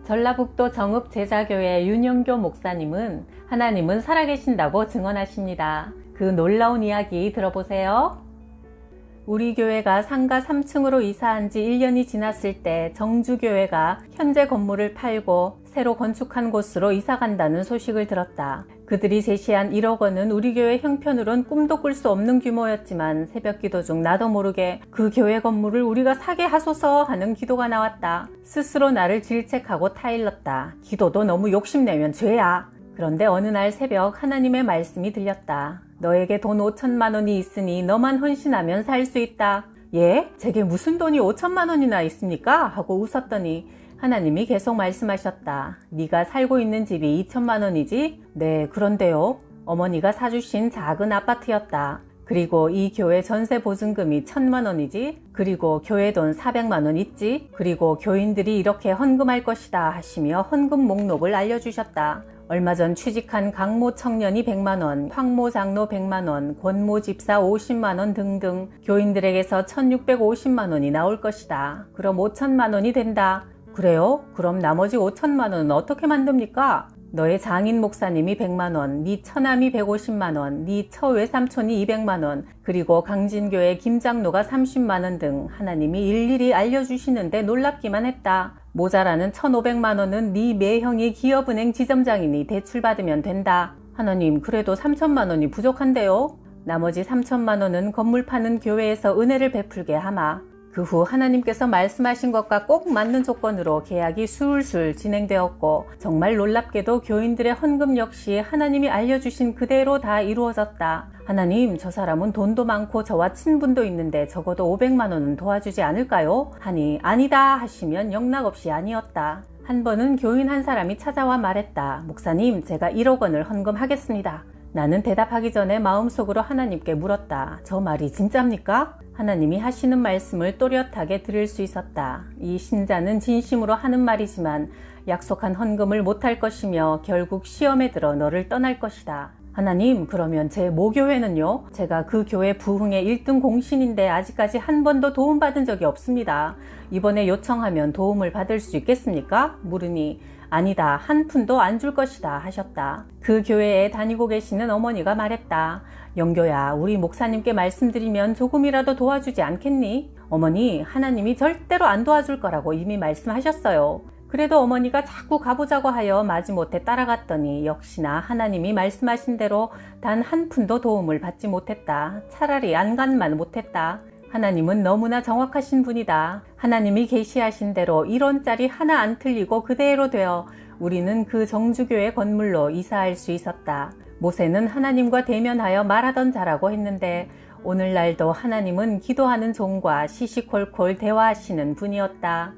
전라북도 정읍제자교회 윤영교 목사님은 하나님은 살아계신다고 증언하십니다. 그 놀라운 이야기 들어보세요. 우리 교회가 상가 3층으로 이사한 지 1년이 지났을 때 정주교회가 현재 건물을 팔고 새로 건축한 곳으로 이사 간다는 소식을 들었다. 그들이 제시한 1억 원은 우리 교회 형편으론 꿈도 꿀 수 없는 규모였지만 새벽 기도 중 나도 모르게 그 교회 건물을 우리가 사게 하소서 하는 기도가 나왔다. 스스로 나를 질책하고 타일렀다. 기도도 너무 욕심내면 죄야. 그런데 어느 날 새벽 하나님의 말씀이 들렸다. 너에게 돈 5천만 원이 있으니 너만 헌신하면 살 수 있다. 예? 제게 무슨 돈이 5천만 원이나 있습니까? 하고 웃었더니 하나님이 계속 말씀하셨다. 네가 살고 있는 집이 2천만 원이지? 네, 그런데요. 어머니가 사주신 작은 아파트였다. 그리고 이 교회 전세 보증금이 1,000만 원이지? 그리고 교회 돈 400만 원 있지? 그리고 교인들이 이렇게 헌금할 것이다 하시며 헌금 목록을 알려주셨다. 얼마 전 취직한 강모 청년이 100만 원, 황모 장로 100만 원, 권모 집사 50만 원 등등 교인들에게서 1,650만 원이 나올 것이다. 그럼 5천만 원이 된다. 그래요? 그럼 나머지 5천만 원은 어떻게 만듭니까? 너의 장인 목사님이 100만 원, 네 처남이 150만 원, 네 처외삼촌이 200만 원, 그리고 강진교회 김장로가 30만 원 등 하나님이 일일이 알려주시는데 놀랍기만 했다. 모자라는 1,500만 원은 네 매형이 기업은행 지점장이니 대출받으면 된다. 하나님, 그래도 3천만 원이 부족한데요? 나머지 3천만 원은 건물 파는 교회에서 은혜를 베풀게 하마. 그 후 하나님께서 말씀하신 것과 꼭 맞는 조건으로 계약이 술술 진행되었고 정말 놀랍게도 교인들의 헌금 역시 하나님이 알려주신 그대로 다 이루어졌다. 하나님, 저 사람은 돈도 많고 저와 친분도 있는데 적어도 500만 원은 도와주지 않을까요? 하니 아니다 하시면 영락없이 아니었다. 한 번은 교인 한 사람이 찾아와 말했다. 목사님, 제가 1억 원을 헌금하겠습니다. 나는 대답하기 전에 마음속으로 하나님께 물었다. 저 말이 진짜입니까? 하나님이 하시는 말씀을 또렷하게 들을 수 있었다. 이 신자는 진심으로 하는 말이지만 약속한 헌금을 못할 것이며 결국 시험에 들어 너를 떠날 것이다. 하나님, 그러면 제 모교회는요? 제가 그 교회 부흥의 1등 공신인데 아직까지 한 번도 도움받은 적이 없습니다. 이번에 요청하면 도움을 받을 수 있겠습니까? 물으니 아니다, 한 푼도 안 줄 것이다 하셨다. 그 교회에 다니고 계시는 어머니가 말했다. 영교야, 우리 목사님께 말씀드리면 조금이라도 도와주지 않겠니? 어머니, 하나님이 절대로 안 도와줄 거라고 이미 말씀하셨어요. 그래도 어머니가 자꾸 가보자고 하여 마지못해 따라갔더니 역시나 하나님이 말씀하신 대로 단 한 푼도 도움을 받지 못했다. 차라리 안간만 못했다. 하나님은 너무나 정확하신 분이다. 하나님이 계시하신 대로 1원짜리 하나 안 틀리고 그대로 되어 우리는 그 정주교회 건물로 이사할 수 있었다. 모세는 하나님과 대면하여 말하던 자라고 했는데 오늘날도 하나님은 기도하는 종과 시시콜콜 대화하시는 분이었다.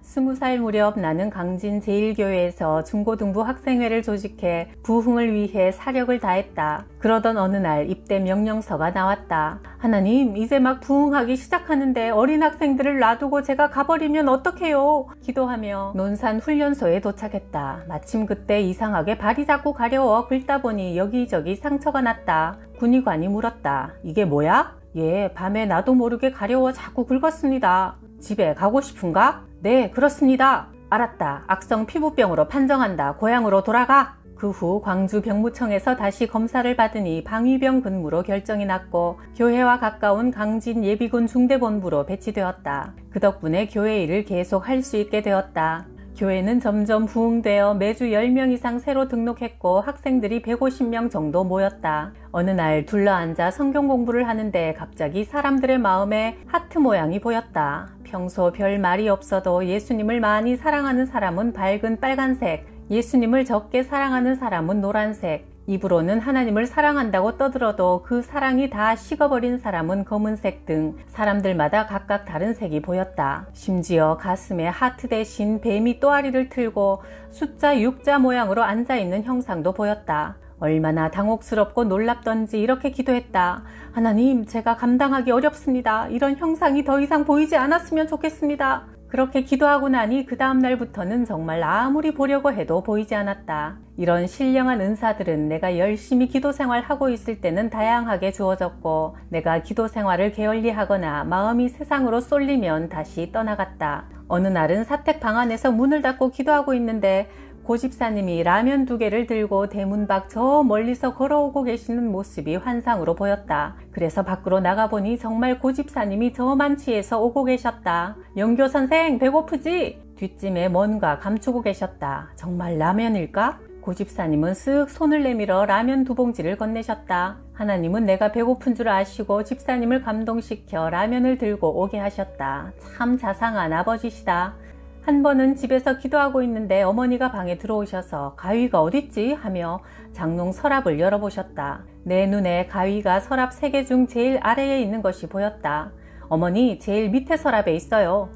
20살 무렵 나는 강진 제1교회에서 중고등부 학생회를 조직해 부흥을 위해 사력을 다했다. 그러던 어느 날 입대 명령서가 나왔다. 하나님, 이제 막 부흥하기 시작하는데 어린 학생들을 놔두고 제가 가버리면 어떡해요? 기도하며 논산 훈련소에 도착했다. 마침 그때 이상하게 발이 자꾸 가려워 긁다 보니 여기저기 상처가 났다. 군의관이 물었다. 이게 뭐야? 예, 밤에 나도 모르게 가려워 자꾸 긁었습니다. 집에 가고 싶은가? 네, 그렇습니다. 알았다. 악성 피부병으로 판정한다. 고향으로 돌아가. 그 후 광주 병무청에서 다시 검사를 받으니 방위병 근무로 결정이 났고 교회와 가까운 강진 예비군 중대본부로 배치되었다. 그 덕분에 교회 일을 계속 할 수 있게 되었다. 교회는 점점 부흥되어 매주 10명 이상 새로 등록했고 학생들이 150명 정도 모였다. 어느 날 둘러앉아 성경 공부를 하는데 갑자기 사람들의 마음에 하트 모양이 보였다. 평소 별 말이 없어도 예수님을 많이 사랑하는 사람은 밝은 빨간색, 예수님을 적게 사랑하는 사람은 노란색, 입으로는 하나님을 사랑한다고 떠들어도 그 사랑이 다 식어버린 사람은 검은색 등 사람들마다 각각 다른 색이 보였다. 심지어 가슴에 하트 대신 뱀이 또아리를 틀고 숫자 6자 모양으로 앉아있는 형상도 보였다. 얼마나 당혹스럽고 놀랍던지 이렇게 기도했다. 하나님, 제가 감당하기 어렵습니다. 이런 형상이 더 이상 보이지 않았으면 좋겠습니다. 그렇게 기도하고 나니 그 다음 날부터는 정말 아무리 보려고 해도 보이지 않았다. 이런 신령한 은사들은 내가 열심히 기도 생활하고 있을 때는 다양하게 주어졌고 내가 기도 생활을 게을리하거나 마음이 세상으로 쏠리면 다시 떠나갔다. 어느 날은 사택 방 안에서 문을 닫고 기도하고 있는데 고집사님이 라면 2개를 들고 대문 밖 저 멀리서 걸어오고 계시는 모습이 환상으로 보였다. 그래서 밖으로 나가보니 정말 고집사님이 저만 취해서 오고 계셨다. 영교 선생 배고프지? 뒷짐에 뭔가 감추고 계셨다. 정말 라면일까? 고집사님은 쓱 손을 내밀어 라면 2봉지를 건네셨다. 하나님은 내가 배고픈 줄 아시고 집사님을 감동시켜 라면을 들고 오게 하셨다. 참 자상한 아버지시다. 한 번은 집에서 기도하고 있는데 어머니가 방에 들어오셔서 가위가 어딨지? 하며 장롱 서랍을 열어보셨다. 내 눈에 가위가 서랍 3개 중 제일 아래에 있는 것이 보였다. 어머니, 제일 밑에 서랍에 있어요.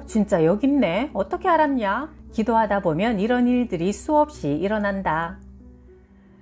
진짜 여기 있네. 어떻게 알았냐? 기도하다 보면 이런 일들이 수없이 일어난다.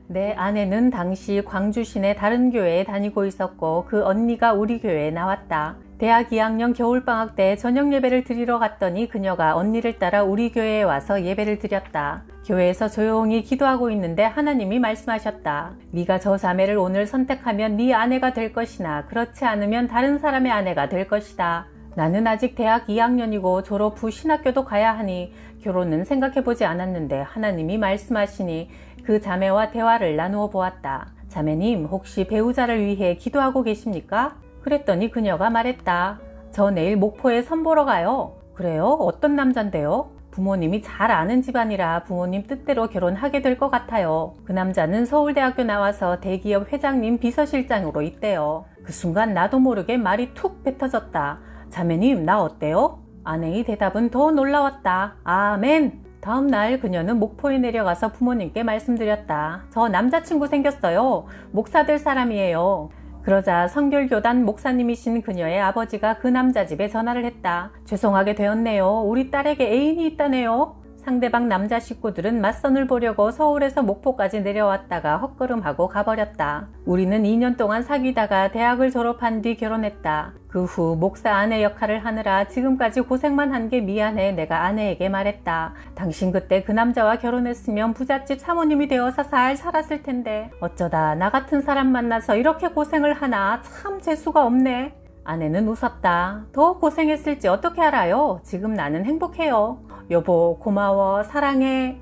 내 아내는 당시 광주 시내 다른 교회에 다니고 있었고 그 언니가 우리 교회에 나왔다. 대학 2학년 겨울방학 때 저녁 예배를 드리러 갔더니 그녀가 언니를 따라 우리 교회에 와서 예배를 드렸다. 교회에서 조용히 기도하고 있는데 하나님이 말씀하셨다. 네가 저 자매를 오늘 선택하면 네 아내가 될 것이나 그렇지 않으면 다른 사람의 아내가 될 것이다. 나는 아직 대학 2학년이고 졸업 후 신학교도 가야 하니 결혼은 생각해보지 않았는데 하나님이 말씀하시니 그 자매와 대화를 나누어 보았다. 자매님, 혹시 배우자를 위해 기도하고 계십니까? 그랬더니 그녀가 말했다. 저 내일 목포에 선보러 가요. 그래요? 어떤 남잔데요? 부모님이 잘 아는 집안이라 부모님 뜻대로 결혼하게 될 것 같아요. 그 남자는 서울대학교 나와서 대기업 회장님 비서실장으로 있대요. 그 순간 나도 모르게 말이 툭 뱉어졌다. 자매님, 나 어때요? 아내의 대답은 더 놀라웠다. 아멘! 다음 날 그녀는 목포에 내려가서 부모님께 말씀드렸다. 저 남자친구 생겼어요. 목사 될 사람이에요. 그러자 성결교단 목사님이신 그녀의 아버지가 그 남자 집에 전화를 했다. 죄송하게 되었네요. 우리 딸에게 애인이 있다네요. 상대방 남자 식구들은 맞선을 보려고 서울에서 목포까지 내려왔다가 헛걸음하고 가버렸다. 우리는 2년 동안 사귀다가 대학을 졸업한 뒤 결혼했다. 그 후 목사 아내 역할을 하느라 지금까지 고생만 한 게 미안해 내가 아내에게 말했다. 당신 그때 그 남자와 결혼했으면 부잣집 사모님이 되어서 잘 살았을 텐데 어쩌다 나 같은 사람 만나서 이렇게 고생을 하나 참 재수가 없네. 아내는 웃었다. 더 고생했을지 어떻게 알아요? 지금 나는 행복해요. 여보, 고마워, 사랑해.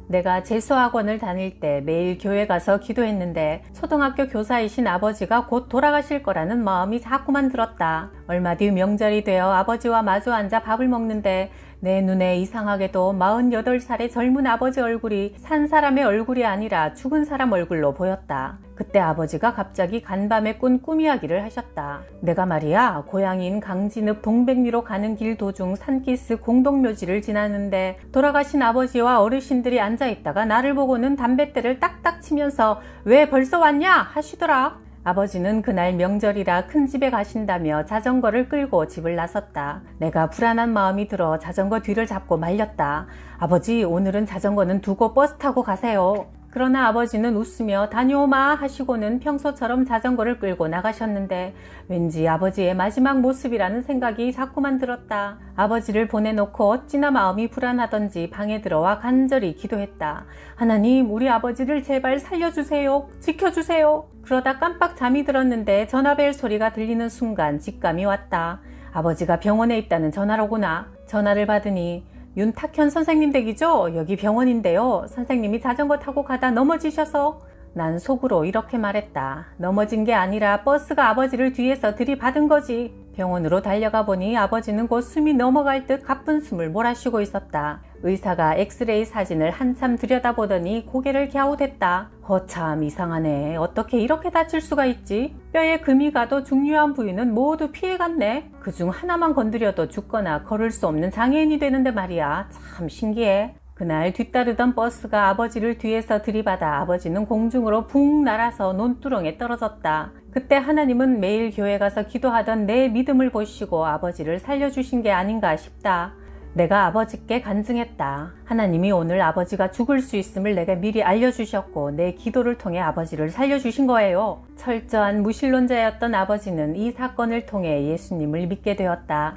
내가 재수학원을 다닐 때 매일 교회 가서 기도했는데 초등학교 교사이신 아버지가 곧 돌아가실 거라는 마음이 자꾸만 들었다. 얼마 뒤 명절이 되어 아버지와 마주 앉아 밥을 먹는데 내 눈에 이상하게도 48살의 젊은 아버지 얼굴이 산 사람의 얼굴이 아니라 죽은 사람 얼굴로 보였다. 그때 아버지가 갑자기 간밤에 꾼 꿈 이야기를 하셨다. 내가 말이야, 고향인 강진읍 동백리로 가는 길 도중 산기슭 공동묘지를 지나는데 돌아가신 아버지와 어르신들이 앉아있다가 나를 보고는 담뱃대를 딱딱 치면서 왜 벌써 왔냐 하시더라. 아버지는 그날 명절이라 큰 집에 가신다며 자전거를 끌고 집을 나섰다. 내가 불안한 마음이 들어 자전거 뒤를 잡고 말렸다. 아버지, 오늘은 자전거는 두고 버스 타고 가세요. 그러나 아버지는 웃으며 다녀오마 하시고는 평소처럼 자전거를 끌고 나가셨는데 왠지 아버지의 마지막 모습이라는 생각이 자꾸만 들었다. 아버지를 보내놓고 어찌나 마음이 불안하던지 방에 들어와 간절히 기도했다. 하나님, 우리 아버지를 제발 살려주세요. 지켜주세요. 그러다 깜빡 잠이 들었는데 전화벨 소리가 들리는 순간 직감이 왔다. 아버지가 병원에 있다는 전화로구나. 전화를 받으니 윤탁현 선생님 댁이죠? 여기 병원인데요. 선생님이 자전거 타고 가다 넘어지셔서. 난 속으로 이렇게 말했다. 넘어진 게 아니라 버스가 아버지를 뒤에서 들이받은 거지. 병원으로 달려가 보니 아버지는 곧 숨이 넘어갈 듯 가쁜 숨을 몰아쉬고 있었다. 의사가 엑스레이 사진을 한참 들여다보더니 고개를 갸웃했다. 참 이상하네. 어떻게 이렇게 다칠 수가 있지? 뼈에 금이 가도 중요한 부위는 모두 피해갔네. 그중 하나만 건드려도 죽거나 걸을 수 없는 장애인이 되는데 말이야. 참 신기해. 그날 뒤따르던 버스가 아버지를 뒤에서 들이받아 아버지는 공중으로 붕 날아서 논두렁에 떨어졌다. 그때 하나님은 매일 교회 가서 기도하던 내 믿음을 보시고 아버지를 살려주신 게 아닌가 싶다. 내가 아버지께 간증했다. 하나님이 오늘 아버지가 죽을 수 있음을 내게 미리 알려주셨고 내 기도를 통해 아버지를 살려주신 거예요. 철저한 무신론자였던 아버지는 이 사건을 통해 예수님을 믿게 되었다.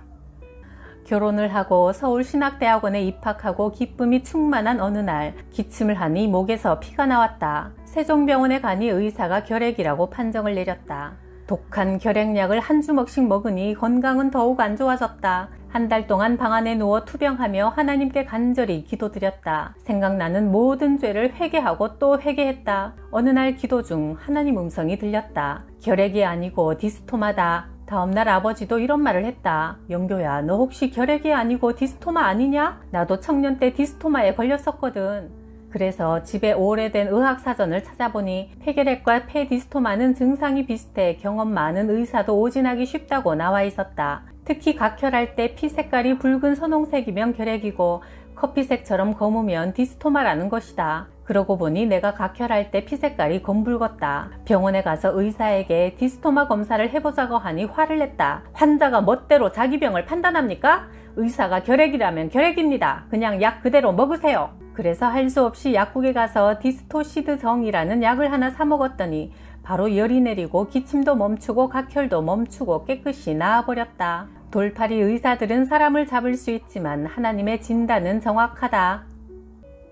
결혼을 하고 서울신학대학원에 입학하고 기쁨이 충만한 어느 날 기침을 하니 목에서 피가 나왔다. 세종병원에 가니 의사가 결핵이라고 판정을 내렸다. 독한 결핵약을 한 주먹씩 먹으니 건강은 더욱 안 좋아졌다. 한 달 동안 방 안에 누워 투병하며 하나님께 간절히 기도드렸다. 생각나는 모든 죄를 회개하고 또 회개했다. 어느 날 기도 중 하나님 음성이 들렸다. 결핵이 아니고 디스토마다. 다음날 아버지도 이런 말을 했다. 영교야, 너 혹시 결핵이 아니고 디스토마 아니냐? 나도 청년 때 디스토마에 걸렸었거든. 그래서 집에 오래된 의학사전을 찾아보니 폐결핵과 폐디스토마는 증상이 비슷해 경험 많은 의사도 오진하기 쉽다고 나와 있었다. 특히 각혈할 때 피 색깔이 붉은 선홍색이면 결핵이고 커피색처럼 검으면 디스토마라는 것이다. 그러고 보니 내가 각혈할 때 피 색깔이 검붉었다. 병원에 가서 의사에게 디스토마 검사를 해보자고 하니 화를 냈다. 환자가 멋대로 자기 병을 판단합니까? 의사가 결핵이라면 결핵입니다. 그냥 약 그대로 먹으세요. 그래서 할 수 없이 약국에 가서 디스토시드정이라는 약을 하나 사 먹었더니 바로 열이 내리고 기침도 멈추고 각혈도 멈추고 깨끗이 나아버렸다. 돌팔이 의사들은 사람을 잡을 수 있지만 하나님의 진단은 정확하다.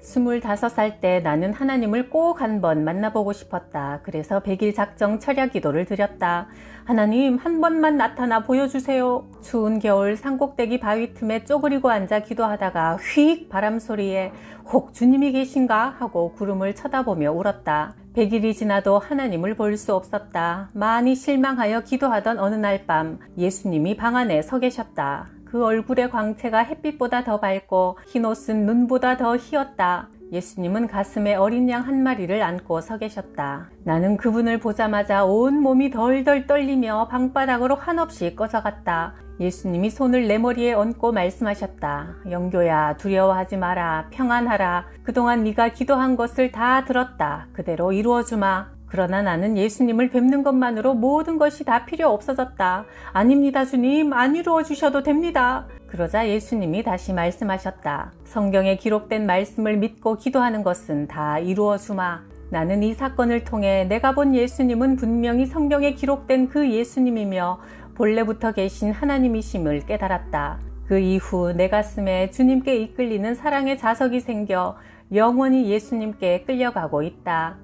25살 때 나는 하나님을 꼭 한번 만나보고 싶었다. 그래서 100일 작정 철야 기도를 드렸다. 하나님, 한 번만 나타나 보여주세요. 추운 겨울 산꼭대기 바위 틈에 쪼그리고 앉아 기도하다가 휙 바람 소리에 혹 주님이 계신가 하고 구름을 쳐다보며 울었다. 100일이 지나도 하나님을 볼 수 없었다. 많이 실망하여 기도하던 어느 날 밤 예수님이 방 안에 서 계셨다. 그 얼굴의 광채가 햇빛보다 더 밝고 흰옷은 눈보다 더 희었다. 예수님은 가슴에 어린 양 한 마리를 안고 서 계셨다. 나는 그분을 보자마자 온 몸이 덜덜 떨리며 방바닥으로 한없이 꺼져갔다. 예수님이 손을 내 머리에 얹고 말씀하셨다. 영교야, 두려워하지 마라. 평안하라. 그동안 네가 기도한 것을 다 들었다. 그대로 이루어주마. 그러나 나는 예수님을 뵙는 것만으로 모든 것이 다 필요 없어졌다. 아닙니다, 주님. 안 이루어 주셔도 됩니다. 그러자 예수님이 다시 말씀하셨다. 성경에 기록된 말씀을 믿고 기도하는 것은 다 이루어 주마. 나는 이 사건을 통해 내가 본 예수님은 분명히 성경에 기록된 그 예수님이며 본래부터 계신 하나님이심을 깨달았다. 그 이후 내 가슴에 주님께 이끌리는 사랑의 자석이 생겨 영원히 예수님께 끌려가고 있다.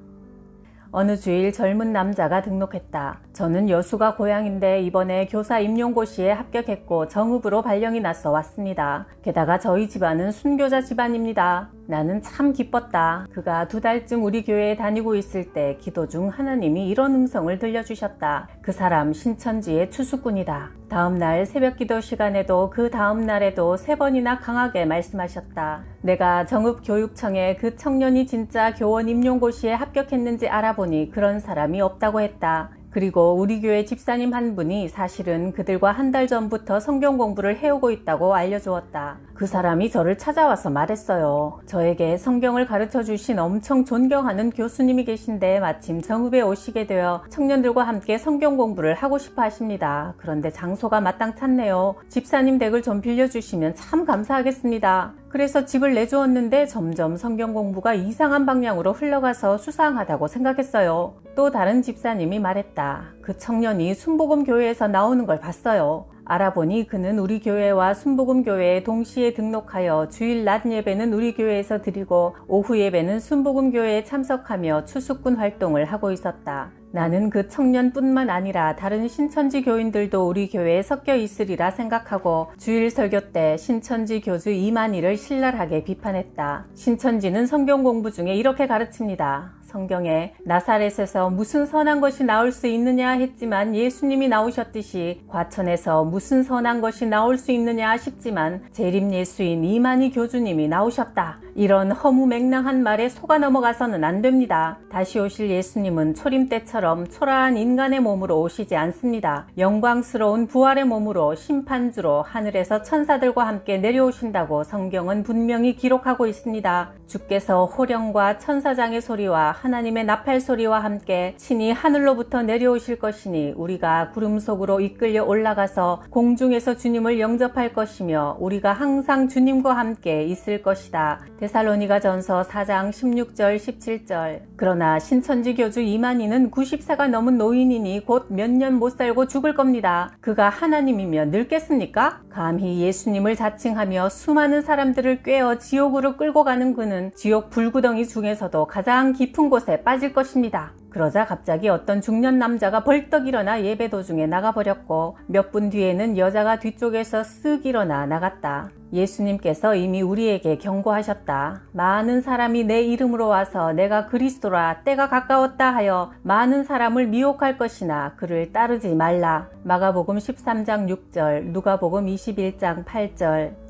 어느 주일 젊은 남자가 등록했다. 저는 여수가 고향인데 이번에 교사 임용고시에 합격했고 정읍으로 발령이 나서 왔습니다. 게다가 저희 집안은 순교자 집안입니다. 나는 참 기뻤다. 그가 2달쯤 우리 교회에 다니고 있을 때 기도 중 하나님이 이런 음성을 들려주셨다. 그 사람 신천지의 추수꾼이다. 다음날 새벽기도 시간에도 그 다음날에도 3번이나 강하게 말씀하셨다. 내가 정읍교육청에 그 청년이 진짜 교원 임용고시에 합격했는지 알아보니 그런 사람이 없다고 했다. 그리고 우리 교회 집사님 한 분이 사실은 그들과 한 달 전부터 성경 공부를 해오고 있다고 알려주었다. 그 사람이 저를 찾아와서 말했어요. 저에게 성경을 가르쳐 주신 엄청 존경하는 교수님이 계신데 마침 정읍에 오시게 되어 청년들과 함께 성경 공부를 하고 싶어 하십니다. 그런데 장소가 마땅찮네요. 집사님 댁을 좀 빌려주시면 참 감사하겠습니다. 그래서 집을 내주었는데 점점 성경 공부가 이상한 방향으로 흘러가서 수상하다고 생각했어요. 또 다른 집사님이 말했다. 그 청년이 순복음 교회에서 나오는 걸 봤어요. 알아보니 그는 우리 교회와 순복음 교회에 동시에 등록하여 주일 낮 예배는 우리 교회에서 드리고 오후 예배는 순복음 교회에 참석하며 추수꾼 활동을 하고 있었다. 나는 그 청년뿐만 아니라 다른 신천지 교인들도 우리 교회에 섞여 있으리라 생각하고 주일 설교 때 신천지 교주 이만희를 신랄하게 비판했다. 신천지는 성경 공부 중에 이렇게 가르칩니다. 성경에 나사렛에서 무슨 선한 것이 나올 수 있느냐 했지만 예수님이 나오셨듯이 과천에서 무슨 선한 것이 나올 수 있느냐 싶지만 재림 예수인 이만희 교주님이 나오셨다. 이런 허무맹랑한 말에 속아 넘어가서는 안 됩니다. 다시 오실 예수님은 초림 때처럼 초라한 인간의 몸으로 오시지 않습니다. 영광스러운 부활의 몸으로 심판주로 하늘에서 천사들과 함께 내려오신다고 성경은 분명히 기록하고 있습니다. 주께서 호령과 천사장의 소리와 하나님의 나팔 소리와 함께 친히 하늘로부터 내려오실 것이니 우리가 구름 속으로 이끌려 올라가서 공중에서 주님을 영접할 것이며 우리가 항상 주님과 함께 있을 것이다. 데살로니가전서 4장 16절 17절. 그러나 신천지 교주 이만희는 90세가 넘은 노인이니 곧 몇 년 못 살고 죽을 겁니다. 그가 하나님이며 늙겠습니까? 감히 예수님을 자칭하며 수많은 사람들을 꿰어 지옥으로 끌고 가는 그는 지옥 불구덩이 중에서도 가장 깊은 곳에 빠질 것입니다. 그러자 갑자기 어떤 중년 남자가 벌떡 일어나 예배 도중에 나가버렸고 몇 분 뒤에는 여자가 뒤쪽에서 쓱 일어나 나갔다. 예수님께서 이미 우리에게 경고하셨다. 많은 사람이 내 이름으로 와서 내가 그리스도라 때가 가까웠다 하여 많은 사람을 미혹할 것이나 그를 따르지 말라. 마가복음 13장 6절, 누가복음 21장 8절.